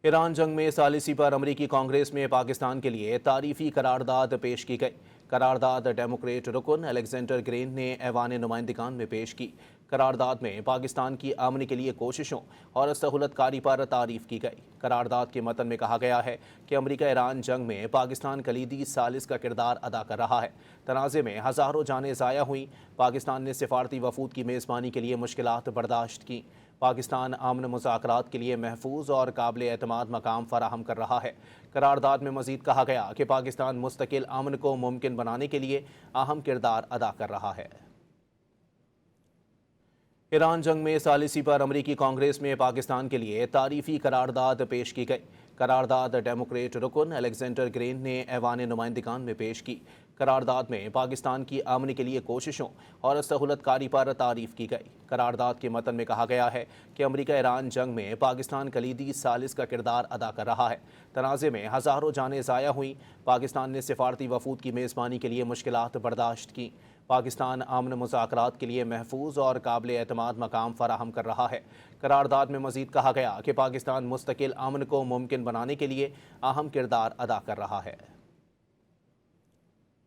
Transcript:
Iran जंग में सालिसी पर अमरीकी कांग्रेस में पाकिस्तान के लिए तारीफी करारदाद पेश की गई। करारदाद डेमोक्रेट रुकन अलेक्जेंडर ग्रेन ने ऐवान नुमाइंदगान में पेश की। करारदाद में पाकिस्तान की अमन के लिए कोशिशों और सहूलतकारी पर तारीफ की गई। करारदाद के मतन में कहा गया है कि अमरीका ईरान जंग में पाकिस्तान कलीदी सालिस का किरदार अदा कर रहा है। तनाज़े में हज़ारों जानें ज़ाया हुई। पाकिस्तान ने सिफारती वफूद की मेज़बानी के लिए मुश्किलात बर्दाश्त की। पाकिस्तान अमन मुज़ाकरात के लिए महफूज और काबिल एतमाद मकाम फराहम कर रहा है। करारदाद में मज़ीद कहा गया कि पाकिस्तान मुस्तकिल अमन को मुमकिन बनाने के लिए अहम किरदार अदा कर रहा है। ईरान जंग में सालिसी पर अमरीकी कांग्रेस में पाकिस्तान के लिए तारीफी करारदाद पेश की गई। करारदाद डेमोक्रेट रुकन अलेक्जेंडर ग्रेन ने ऐवान नुमाइंदगान में पेश की। करारदाद में पाकिस्तान की अमन के लिए कोशिशों और सहूलतकारी पर तारीफ की गई। करारदाद के मतन में कहा गया है कि अमरीका ईरान जंग में पाकिस्तान कलीदी सालिस का किरदार अदा कर रहा है। तनाज़े में हज़ारों जानें ज़ाया हुई। पाकिस्तान ने सिफारती वफूद की मेज़बानी के लिए मुश्किलात बर्दाश्त की। पाकिस्तान अमन मुज़ाकरात के लिए महफूज और काबिल एतमाद मकाम फराहम कर रहा है। करारदाद में मज़ीद कहा गया कि पाकिस्तान मुस्तकिल अमन को मुमकिन बनाने के लिए अहम किरदार अदा कर रहा है।